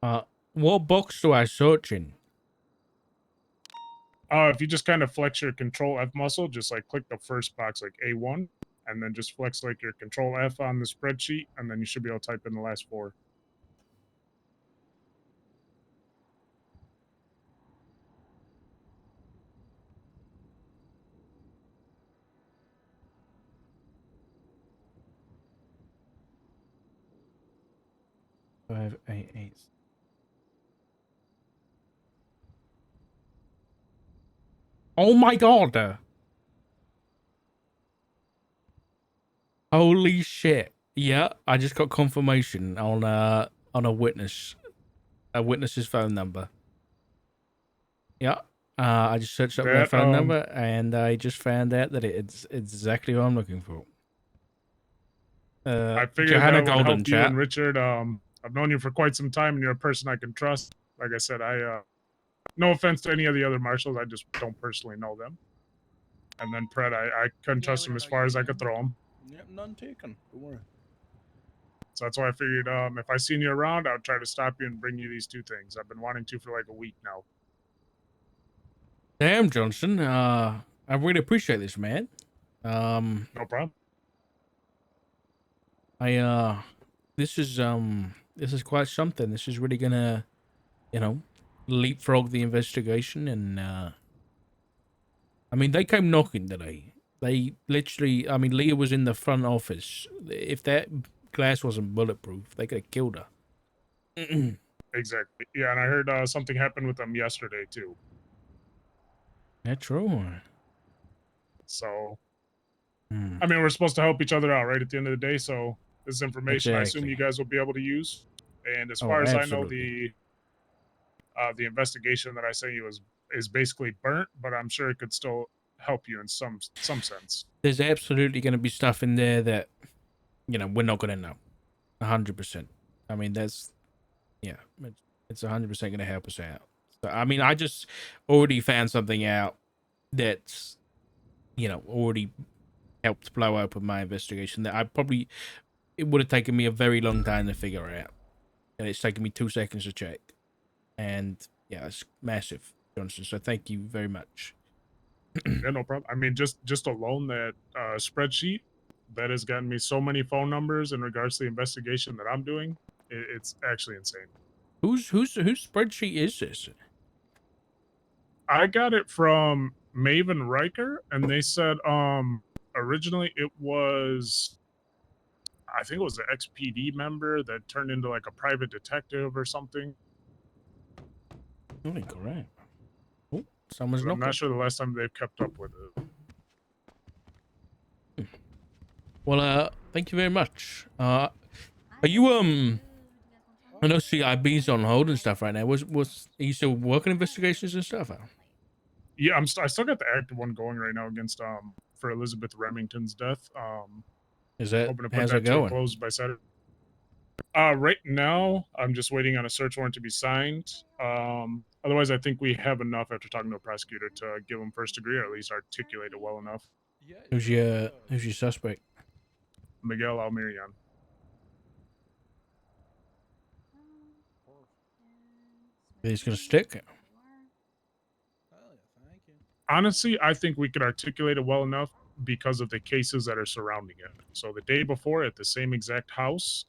Uh, what box do I search in? If you just kind of flex your Control F muscle, just like click the first box, like A1, and then just flex like your Control F on the spreadsheet, and then you should be able to type in the last four. Five, eight, eight. Oh my god! Holy shit! Yeah, I just got confirmation on a witness's phone number. Yeah. I just searched up their That phone number and I just found out that it's exactly what I'm looking for. I figured Johanna that would Golden, help you and chat. Richard. I've known you for quite some time, and you're a person I can trust. Like I said, no offense to any of the other marshals, I just don't personally know them. And then Pred, I couldn't trust him as far as I could throw him. Yep, none taken. Don't worry. So that's why I figured if I seen you around, I would try to stop you and bring you these two things. I've been wanting to for like a week now. Damn, Johnson. I really appreciate this, man. No problem. This is quite something. This is really gonna, leapfrog the investigation. And I mean, they came knocking today. They literally, I mean, Leah was in the front office. If that glass wasn't bulletproof, they could have killed her. Exactly. Yeah, and I heard something happened with them yesterday too. That's true. So, I mean, we're supposed to help each other out, right? At the end of the day, so this information, I assume you guys will be able to use. And as far as I know, the investigation that I sent you is basically burnt, but I'm sure it could still help you in some sense. There's absolutely going to be stuff in there that we're not going to know 100%. I mean, it's 100% going to help us out. So I mean, I just already found something out that's already helped blow open my investigation that it would have taken me a very long time to figure out, and it's taken me 2 seconds to check. And yeah, it's massive, Johnson. So thank you very much. Yeah, no problem. I mean, just alone that spreadsheet that has gotten me so many phone numbers in regards to the investigation that I'm doing. It's actually insane. Whose spreadsheet is this? I got it from Maven Riker, and they said originally it was, I think it was an XPD member that turned into like a private detective or something. Oh, correct. Oh, someone's knocking. I'm not sure the last time they've kept up with it. Well, thank you very much. Are you I know CIB's on hold and stuff right now. Are you still working investigations and stuff? Yeah, I still got the active one going right now against for Elizabeth Remington's death. Is that hoping to put how's that that going? closed by Saturday. Right now, I'm just waiting on a search warrant to be signed. Otherwise, I think we have enough after talking to a prosecutor to give him first degree, or at least articulate it well enough. Who's your suspect? Miguel Almirian. He's gonna stick. Honestly, I think we could articulate it well enough because of the cases that are surrounding it. So the day before, at the same exact house,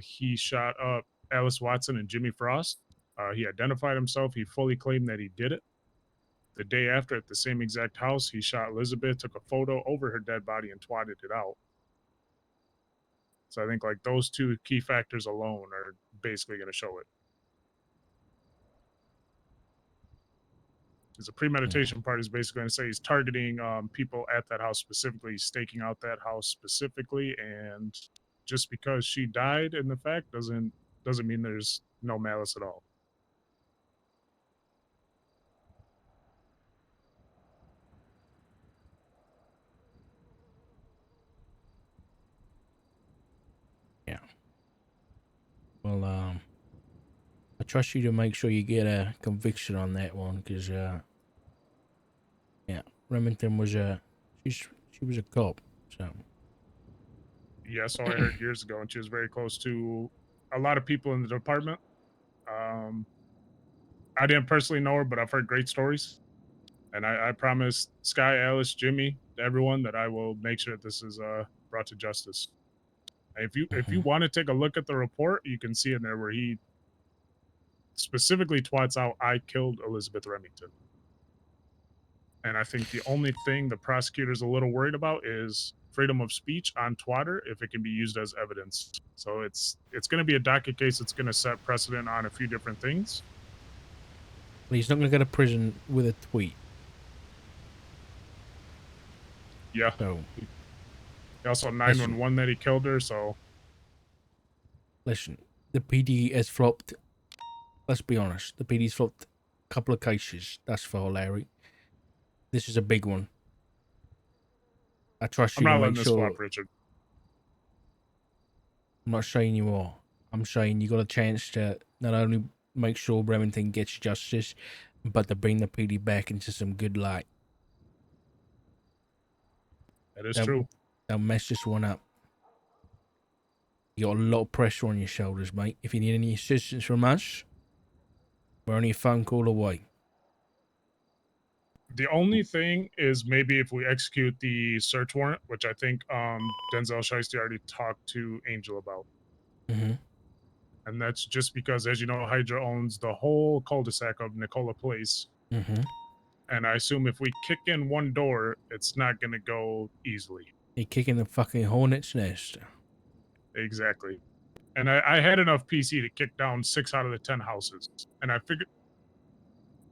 he shot up Alice Watson and Jimmy Frost. He identified himself. He fully claimed that he did it. The day after, at the same exact house, he shot Elizabeth, took a photo over her dead body, and twatted it out. So I think like those two key factors alone are basically going to show it. Because the premeditation part is basically going to say he's targeting people at that house specifically, staking out that house specifically, and just because she died in the fact doesn't mean there's no malice at all. Yeah. Well, I trust you to make sure you get a conviction on that one, because yeah, Remington was she was a cop, so. Yeah, so I heard years ago, and she was very close to a lot of people in the department. I didn't personally know her, but I've heard great stories. And I promised Sky, Alice, Jimmy, everyone that I will make sure that this is brought to justice. If you want to take a look at the report, you can see in there where he specifically twats out, "I killed Elizabeth Remington." And I think the only thing the prosecutor's a little worried about is freedom of speech on Twitter if it can be used as evidence. So it's going to be a docket case that's going to set precedent on a few different things. Well, he's not going to go to prison with a tweet. Yeah. So He also 911 that he killed her. So listen, the PD has flopped. Let's be honest. The PD's flopped a couple of cases. That's for Larry. This is a big one. I trust I'm you not to letting make this sure. flop, Richard. I'm not saying you are. I'm saying you got a chance to not only make sure Remington gets justice, but to bring the PD back into some good light. That is true. Don't mess this one up. You got a lot of pressure on your shoulders, mate. If you need any assistance from us, we're only a phone call away. The only thing is maybe if we execute the search warrant, which I think Denzel Shiesty already talked to Angel about. Mm-hmm. And that's just because, as you know, Hydra owns the whole cul-de-sac of Nicola Place. Mm-hmm. And I assume if we kick in one door, it's not going to go easily. You're kicking the fucking hornet's nest. Exactly. And I had enough PC to kick down 6 out of the 10 houses. And I figured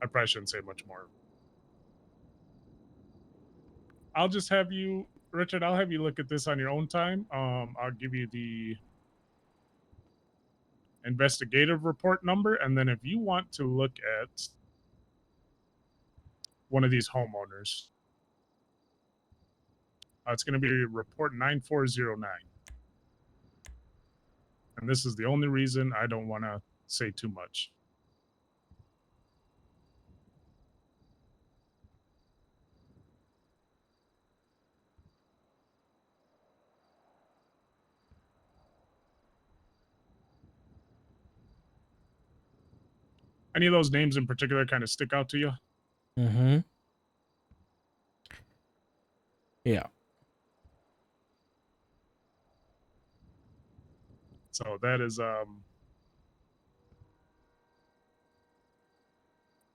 I probably shouldn't say much more. I'll just have you, Richard, I'll have you look at this on your own time. I'll give you the investigative report number. And then if you want to look at one of these homeowners, it's going to be report 9409. And this is the only reason I don't want to say too much. Any of those names in particular kind of stick out to you? Mm-hmm. Yeah. So that is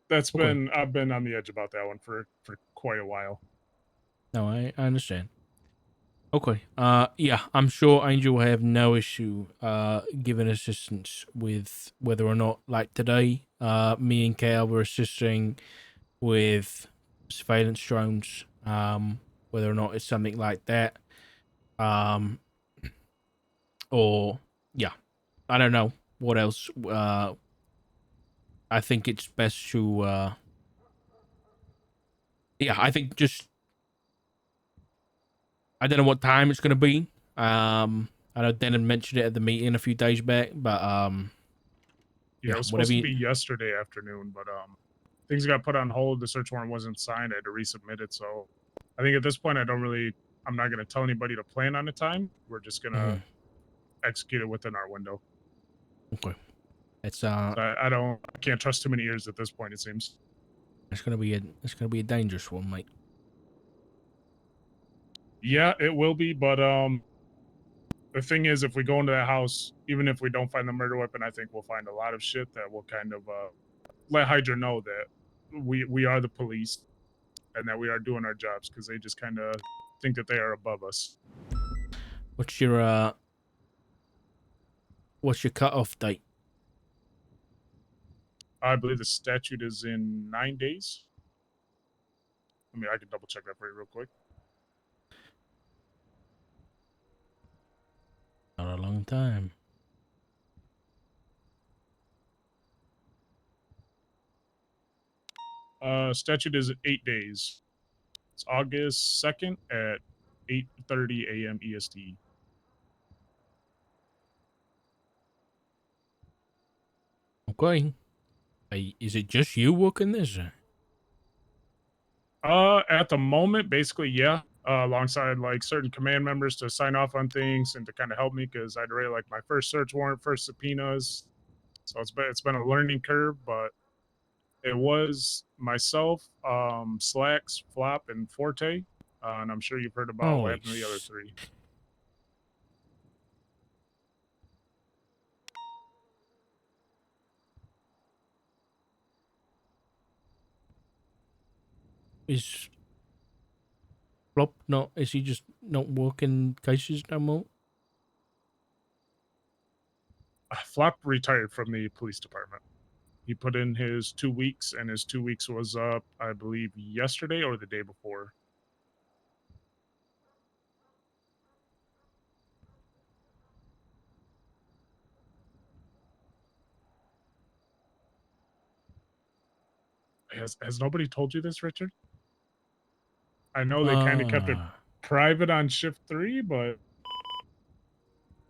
that's been I've been on the edge about that one for quite a while. No, I understand. Okay. Yeah, I'm sure Angel will have no issue giving assistance with whether or not, like today, me and Cal were assisting with surveillance drones, whether or not it's something like that. Or yeah, I don't know what else. I think it's best to yeah, I think just I don't know what time it's gonna be. I know Dan had mentioned it at the meeting a few days back, but Yeah, it was supposed to be yesterday afternoon, but things got put on hold. The search warrant wasn't signed. I had to resubmit it. So I think at this point, I'm not going to tell anybody to plan on a time. We're just going to execute it within our window. Okay. It's so I can't trust too many ears at this point, it seems. It's gonna be a dangerous one, mate. Yeah, it will be, but the thing is, if we go into that house, even if we don't find the murder weapon, I think we'll find a lot of shit that will kind of let Hydra know that we are the police and that we are doing our jobs, because they just kind of think that they are above us. What's your cutoff date? I believe the statute is in 9 days. I can double check that for you real quick. Not a long time. Statute is 8 days. It's August 2nd at 8:30 a.m. EST. Okay. Is it just you working this? At the moment, basically, yeah. Alongside like certain command members to sign off on things and to kind of help me, because I'd already like my first search warrant, first subpoenas, So it's been a learning curve, but it was myself, Slacks, Flop, and Forte, and I'm sure you've heard about what Holy happened to the other three. Is Flop not? Is he just not working cases no more? Flop retired from the police department. He put in his 2 weeks, and his 2 weeks was up, I believe, yesterday or the day before. Has nobody told you this, Richard? I know they kind of kept it private on shift 3, but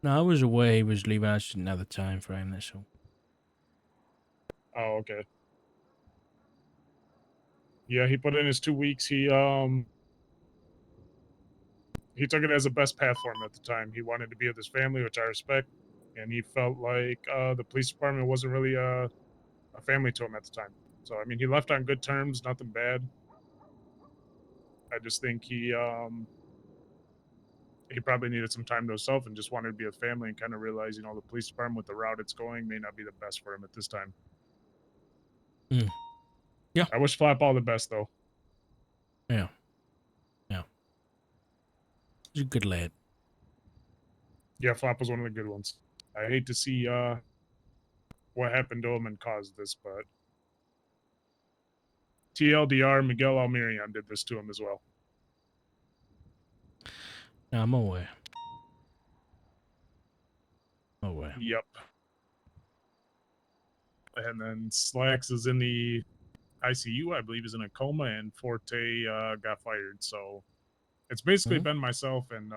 No, I was away. He was leaving. I just didn't have the time frame. That's all. oh, okay. Yeah, he put in his 2 weeks. He took it as a best path for him at the time. He wanted to be with his family, which I respect, and he felt like the police department wasn't really a family to him at the time. So I mean, he left on good terms, nothing bad. I just think he probably needed some time to himself and just wanted to be with family and kind of realize, the police department with the route it's going may not be the best for him at this time. Yeah. I wish Flap all the best though. Yeah. Yeah. He's a good lad. Yeah, Flop was one of the good ones. I hate to see what happened to him and caused this, but TLDR, Miguel Almirion did this to him as well. No, I'm aware. Aware. Yep. And then Slacks is in the ICU, I believe, is in a coma, and Forte got fired. So it's basically been myself, and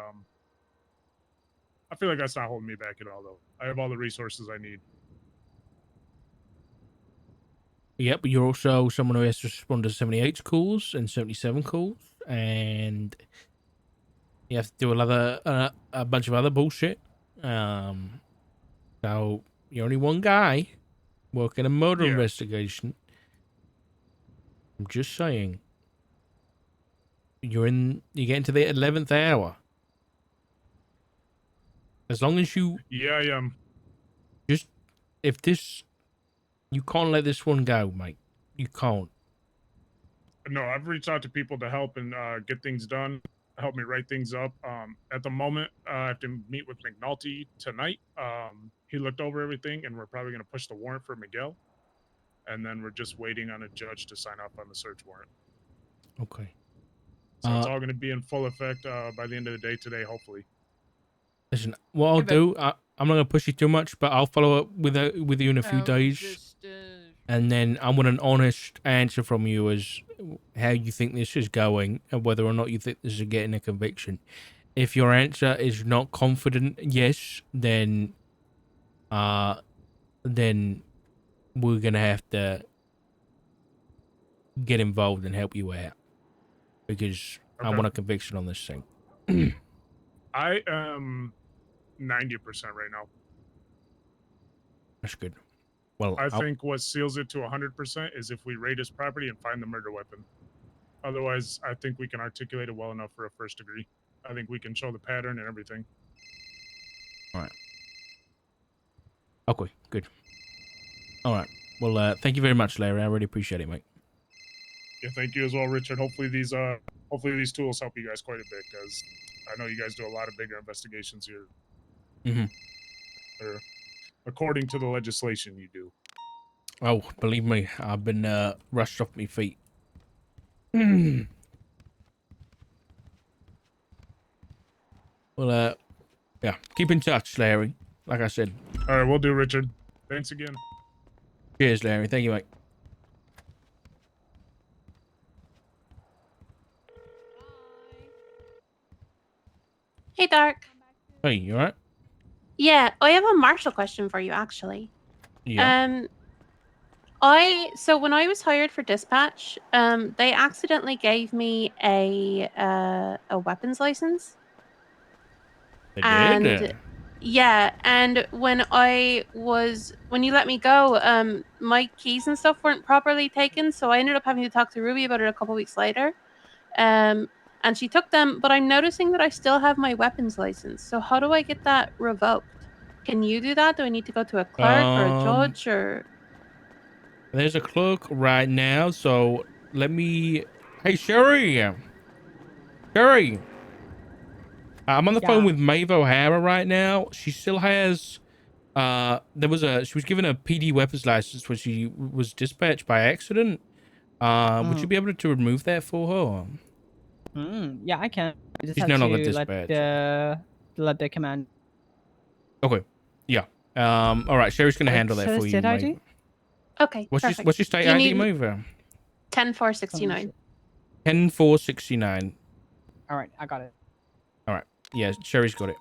I feel like that's not holding me back at all, though. I have all the resources I need. Yep, but you're also someone who has to respond to 78 calls and 77 calls, and you have to do a bunch of other bullshit. So you're only one guy working a murder investigation. I'm just saying. You're getting to the 11th hour. As long as you... Yeah, I am. Just... If this... You can't let this one go, mate. You can't. No, I've reached out to people to help and get things done, help me write things up. At the moment, I have to meet with McNulty tonight. He looked over everything, and we're probably going to push the warrant for Miguel. And then we're just waiting on a judge to sign off on the search warrant. Okay. So it's all going to be in full effect by the end of the day today, hopefully. Listen, what I'll do, I'm not going to push you too much, but I'll follow up with you in a few days. Just, And then I want an honest answer from you as how you think this is going and whether or not you think this is getting a conviction. If your answer is not confident, yes, then we're gonna have to get involved and help you out because I want a conviction on this thing. I am 90% right now. That's good. Well, I think what seals it to 100% is if we raid his property and find the murder weapon. Otherwise, I think we can articulate it well enough for a first degree. I think we can show the pattern and everything. All right. Okay, good. All right. Well, thank you very much, Larry. I really appreciate it, mate. Yeah, thank you as well, Richard. Hopefully these tools help you guys quite a bit because I know you guys do a lot of bigger investigations here. Or according to the legislation, you do. Oh, believe me, I've been rushed off my feet. Well, yeah, keep in touch, Larry. Like I said. All right, we'll do, Richard. Thanks again. Cheers, Larry. Thank you, mate. Hey, Dark. Hey, you alright? Yeah, I have a Marshall question for you, actually. Yeah. So when I was hired for dispatch, they accidentally gave me a weapons license. They and did? Yeah, and when you let me go, my keys and stuff weren't properly taken, so I ended up having to talk to Ruby about it a couple weeks later. And she took them, but I'm noticing that I still have my weapons license. So how do I get that revoked? Can you do that? Do I need to go to a clerk or a judge or? There's a clerk right now, so let me. Hey, Sherry. Sherry. I'm on the phone Yeah. with Maeve O'Hara right now. She still has. She was given a PD weapons license when she was dispatched by accident. Would you be able to remove that for her? Yeah, I can. I just She's have no longer to dispatched. let the command. Okay. Yeah. All right. Sherry's gonna handle that So for you, did I Maeve. do? Okay, perfect. What's your state Do you ID, need Maeve? 10-469? 10-469. All right, I got it. All right. Yeah, Sherry's got it.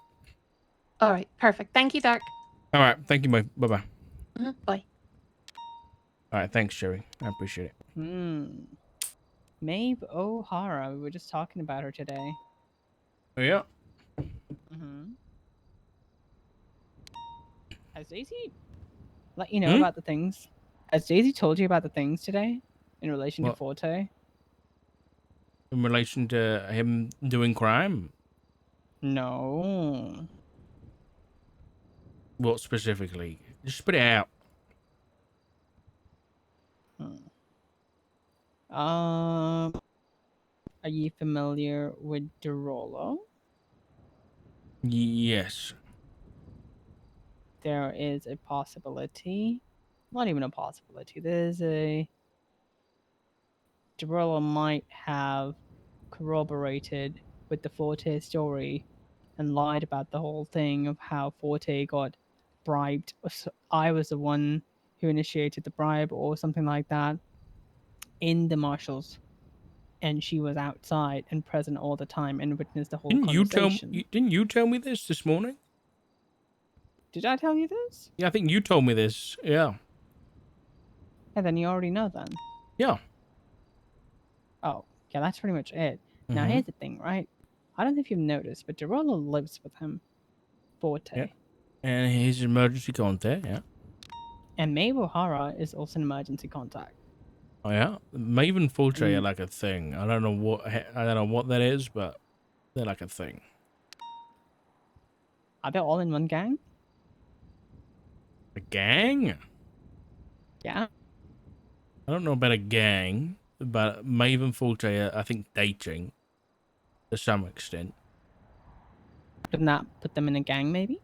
All right, perfect. Thank you, Dark. All right. Thank you, Maeve. Bye bye. Bye. All right. Thanks, Sherry. I appreciate it. Maeve O'Hara. We were just talking about her today. Yeah. Has Daisy let you know Hmm? about the things? Has Daisy told you about the things today in relation to What? Forte? In relation to him doing crime? No. What specifically? Just spit it out. Are you familiar with Derolo? Yes. There is a possibility. Not even a possibility. There's a Derolo might have corroborated with the Forte story and lied about the whole thing of how Forte got bribed. I was the one who initiated the bribe or something like that in the marshals, and she was outside and present all the time and witnessed the whole conversation. Didn't you tell me this morning? Did I tell you this? Yeah, I think you told me this. Yeah. And then you already know then. Yeah. Oh, yeah, that's pretty much it. Now Mhm. here's the thing, right? I don't know if you've noticed, but Derolo lives with him. Forte. Yeah. And his emergency contact, yeah. And Maeve O'Hara is also an emergency contact. Oh yeah. Maeve and Forte are like a thing. I don't know what that is, but they're like a thing. Are they all in one gang? A gang? Yeah. I don't know about a gang, but Maeve and Forte are, I think, dating to some extent. Wouldn't that put them in a gang, maybe?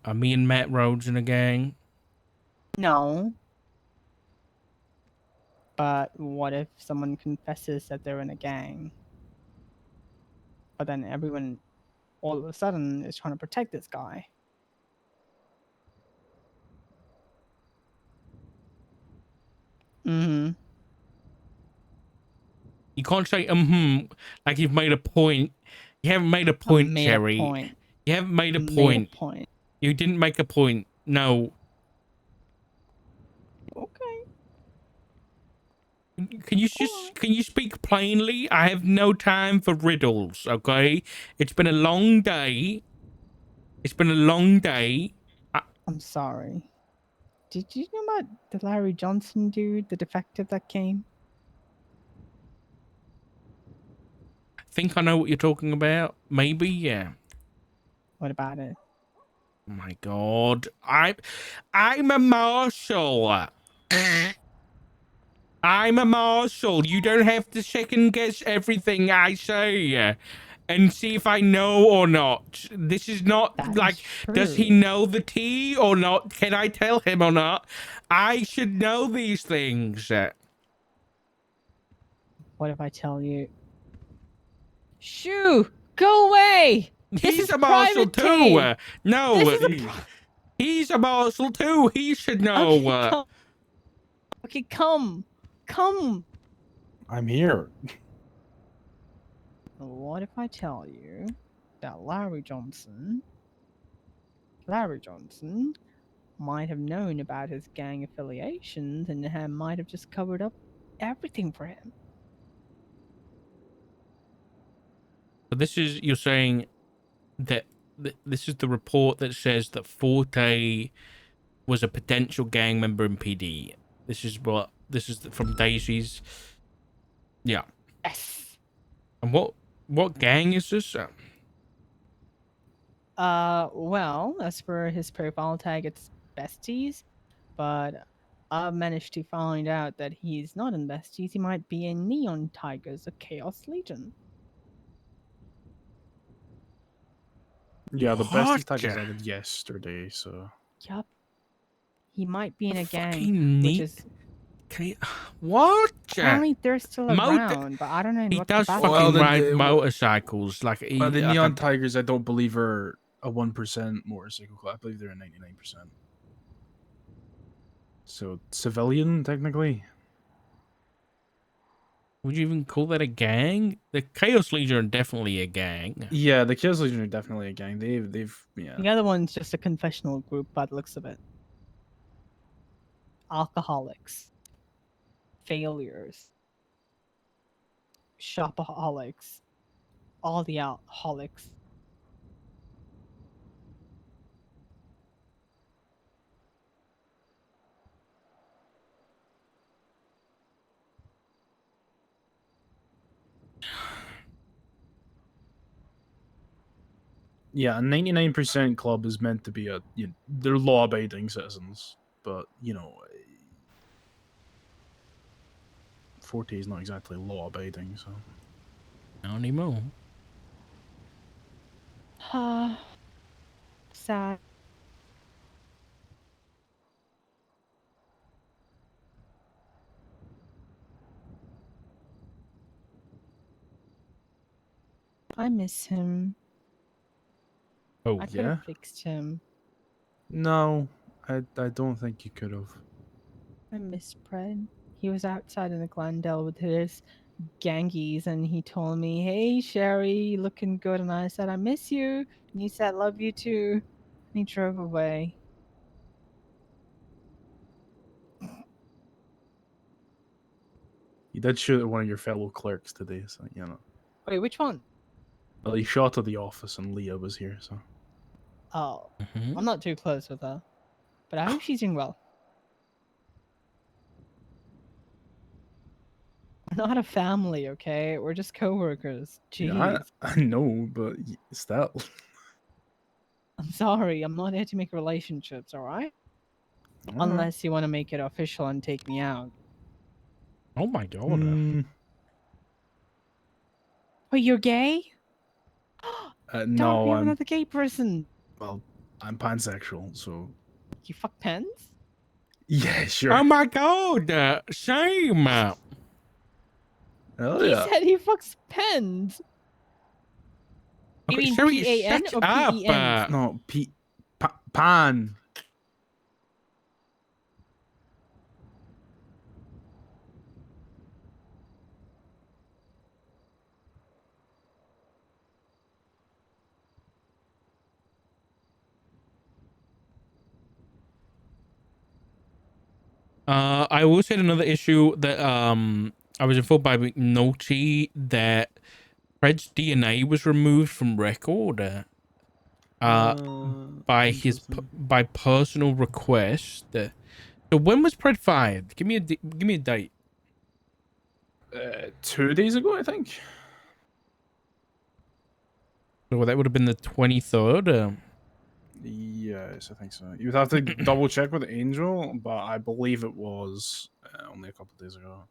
Are me and Matt Rhodes in a gang? No. But what if someone confesses that they're in a gang? But then everyone all of a sudden is trying to protect this guy. Mm-hmm. You can't say like you've made a point. You haven't made a I point, made Cherry. a point. You haven't made a Made point. a point. You didn't make a point. No. Okay. Can you speak plainly? I have no time for riddles, okay? It's been a long day. It's been a long day. I'm sorry. Did you know about the Larry Johnson dude, the defective that came? I think I know what you're talking about. Maybe, yeah. What about it? Oh my god. I'm a marshal. I'm a marshal. You don't have to second guess everything I say and see if I know or not. This is not That like, is does he true. know the tea or not? Can I tell him or not? I should know these things. What if I tell you? Shoo! Go away! This He's is a marshal private tea! too. No, This is a he's a marshal too. He should know. Okay, come. Okay, come. Come. I'm here. What if I tell you that Larry Johnson might have known about his gang affiliations and might have just covered up everything for him? But this is, you're saying that this is the report that says that Forte was a potential gang member in PD. This is from Daisy's. Yeah. Yes. And what gang is this? Well, as per his profile tag, it's besties, but I've managed to find out that he's not in besties. He might be in Neon Tigers, a Chaos Legion. Yeah, the What? besties tag was added yesterday, so Yup. He might be in a gang, Fucking which neat. is What? apparently they're still Motor- around, but I don't know in He what does capacity. fucking then ride the- motorcycles. Like, he, the like Neon a- Tigers, I don't believe are a 1% motorcycle club. I believe they're a 99%. So civilian, technically. would you even call that a gang? The Chaos Legion are definitely a gang. Yeah, the Chaos Legion are definitely a gang. They've yeah. The other one's just a confessional group by the looks of it. Alcoholics. Failures. Shopaholics. All the alcoholics. Yeah, a 99% club is meant to be they're law-abiding citizens, but 40 is not exactly law-abiding, so. Not anymore. Sad. I miss him. Oh, I could yeah? have fixed him. No, I don't think you could have. I miss Pred. He was outside in the Glendale with his gangies and he told me, "Hey Sherry, you looking good." And I said, "I miss you." And he said, "Love you too." And he drove away. You did shoot at one of your fellow clerks today, so Wait, which one? Well, he shot at the office and Leah was here, so. Oh, mhm. I'm not too close with her. But I hope she's doing well. We're not a family, okay? We're just coworkers. Jeez. Yeah, I know, but still. I'm sorry. I'm not here to make relationships, alright? Alright. Unless you want to make it official and take me out. Oh my god. Mm, Wait, you're gay? Damn, no, we have I'm another gay person. well, I'm pansexual, so You fuck pens? yeah, sure. Oh my god. Shame. Hell He yeah. said he fucks pens. You Okay, mean Sherry, PAN shut or up. PEN? No, pan. I also had another issue that I was informed by McNulty that Fred's DNA was removed from record by his Interesting. by personal request. So when was Fred fired? Give me a date. 2 days ago, I think. So that would have been the 23rd. Yes, I think so. You would have to double check with Angel, but I believe it was only a couple days ago.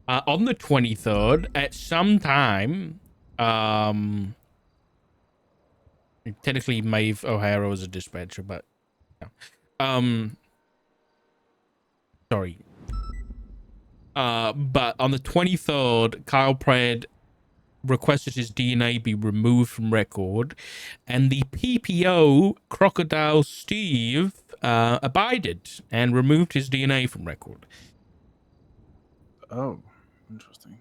On the 23rd, at some time, technically Maeve O'Hara was a dispatcher, but sorry. But on the 23rd, Kyle Pred requested his DNA be removed from record, and the PPO Crocodile Steve abided and removed his DNA from record. Oh, interesting.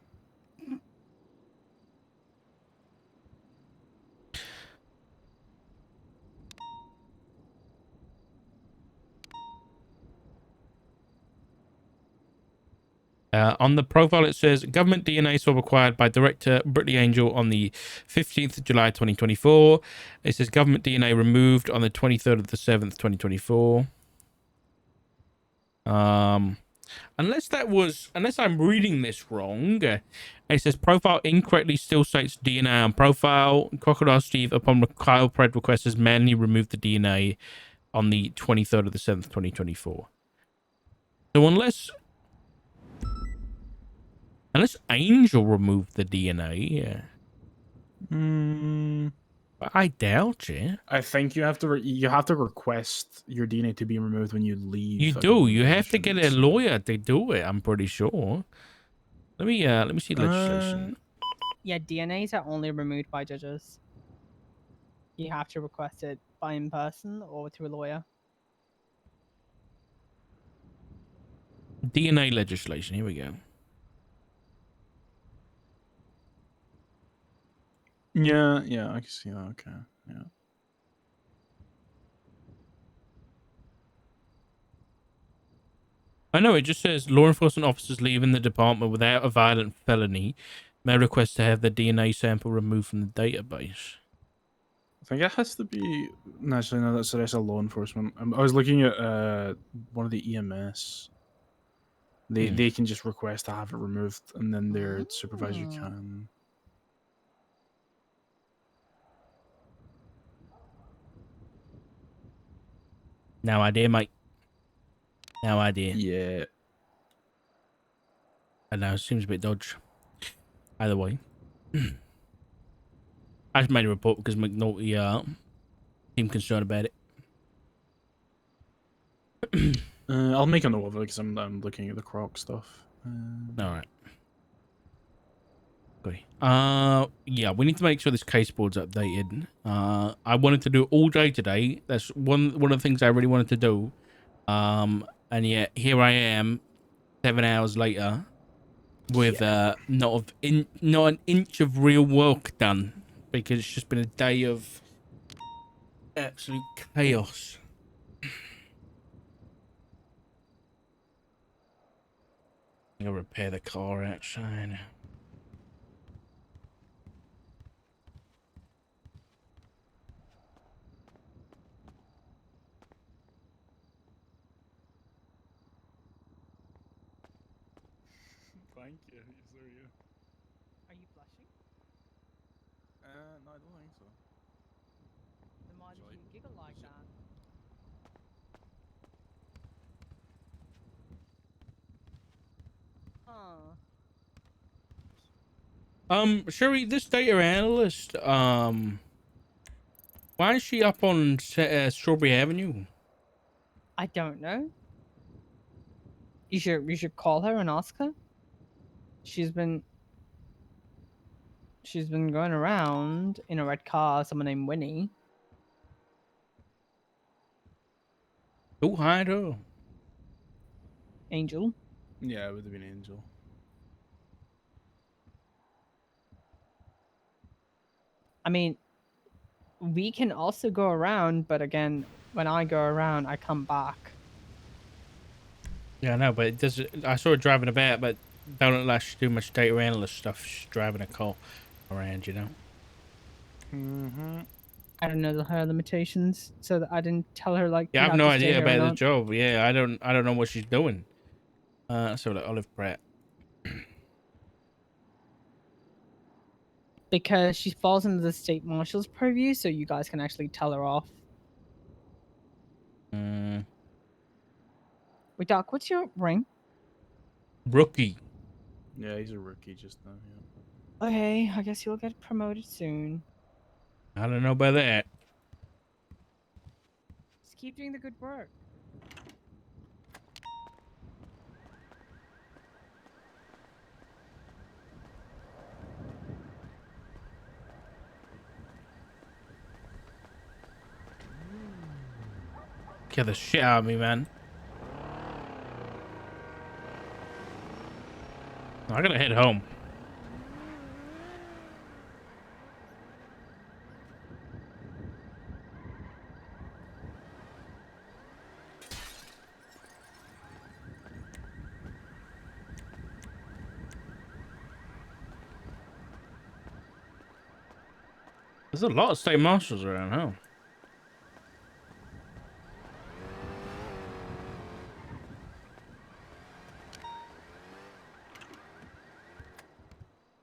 On the profile, it says government DNA swab acquired by director Brittany Angel on the 15th of July 2024. It says government DNA removed on the 23rd of the 7th, 2024. Unless I'm reading this wrong, it says profile incorrectly still states DNA on profile. Crocodile Steve, upon Kyle Pred request, has manually removed the DNA on the 23rd of the 7th, 2024. So unless Angel removed the DNA, but I doubt it. I think you have to request your DNA to be removed when you leave. You a do. government You have to get a position, so- lawyer to do it. I'm pretty sure. Let me see legislation. Yeah, DNAs are only removed by judges. You have to request it by in person or through a lawyer. DNA legislation. Here we go. Yeah, I can see that. Okay, yeah. I know it just says law enforcement officers leaving the department without a violent felony may request to have the DNA sample removed from the database. I think it has to be. No, actually, no, that's a law enforcement. I was looking at one of the EMS. They can just request to have it removed, and then their supervisor Oh. can. No idea, mate. No idea. Yeah. I know, it seems a bit dodge. Either way. I just made a report because McNulty seemed concerned about it. I'll make a note of it because I'm looking at the Croc stuff. Alright. Okay. Yeah, we need to make sure this case board's updated. I wanted to do it all day today. That's one of the things I really wanted to do. And yet here I am 7 hours later with not an inch of real work done because it's just been a day of absolute chaos. I'm gonna repair the car outside. Thank you. Yes, sir, yeah. Are you blushing? No, I don't think so. Then why did Sorry. you giggle like that? Huh. Sherry, this data analyst, why is she up on Strawberry Avenue? I don't know. You should call her and ask her. She's been going around in a red car, someone named Winnie. Who hired her? Angel. Yeah, it would have been Angel. I mean, we can also go around, but again, when I go around, I come back. Yeah, I know, but it does. I saw her driving about, but don't look like she do much data analyst stuff. She's driving a car around, you know. Mm-hmm. I don't know her limitations, so that I didn't tell her like. Yeah, I you have no to stay idea here or about the not. job. Yeah, I don't know what she's doing. So like Olive Pratt. Because she falls into the state marshal's purview, so you guys can actually tell her off. Wait, Doc, what's your rank? Rookie. Yeah, he's a rookie just now. Yeah. Okay, I guess you'll get promoted soon. I don't know about that. Just keep doing the good work. Kill the shit out of me, man. I gotta head home. There's a lot of state marshals around, huh?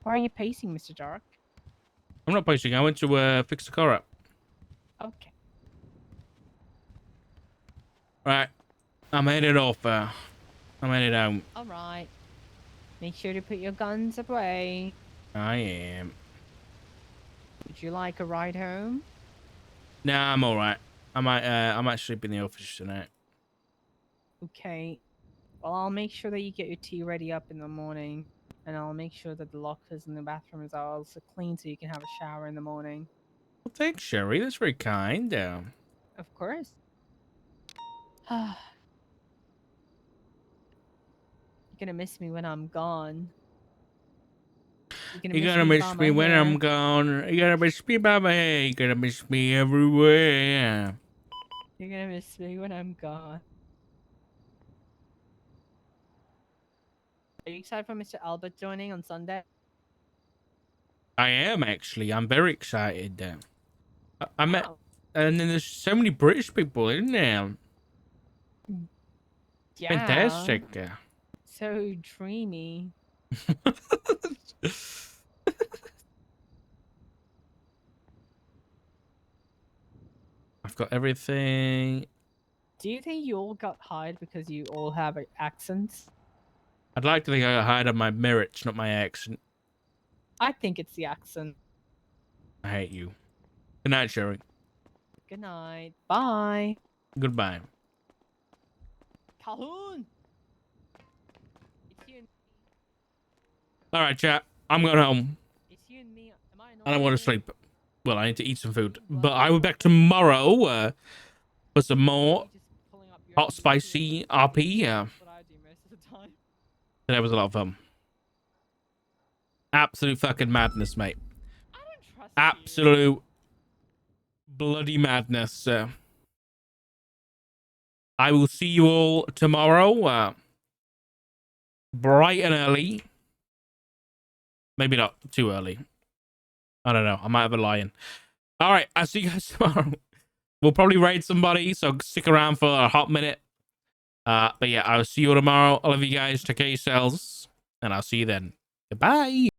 Why are you pacing, Mr. Dark? I'm not posting. I went to fix the car up. Okay. Right. I'm headed off. I'm headed home. All right. Make sure to put your guns away. I am. Would you like a ride home? Nah, I'm all right. I might sleep in the office tonight. Okay. Well, I'll make sure that you get your tea ready up in the morning. And I'll make sure that the lockers in the bathrooms are also clean so you can have a shower in the morning. Well, thanks, Sherry. That's very kind. Of course. You're gonna miss me when I'm gone. You're gonna miss me when I'm gone. You're gonna miss me by my hair. You're gonna miss me everywhere. You're gonna miss me when I'm gone. Are you excited for Mr. Albert joining on Sunday? I am actually. I'm very excited. I met, Wow. and then there's so many British people in there. Yeah. Fantastic. So dreamy. I've got everything. Do you think you all got hired because you all have accents? I'd like to think I got hired on my merits, not my accent. I think it's the accent. I hate you. Good night, Sherry. Good night. Bye. Goodbye. Calhoun! It's you and me. All right, chat. I'm going home. It's you and me. Am I I don't want to annoying sleep. Well, I need to eat some food. But I will be back tomorrow for some you? more You just pulling up your hot, own spicy videos? RP. That's what I do most of the time. That was a lot of fun. Absolute fucking madness, mate. I don't trust you. Absolute bloody madness. I will see you all tomorrow. Bright and early. Maybe not too early. I don't know. I might have a lion. All right. I'll see you guys tomorrow. We'll probably raid somebody, so stick around for a hot minute. But yeah, I'll see you all tomorrow. I love you guys. Take care of yourselves. And I'll see you then. Goodbye.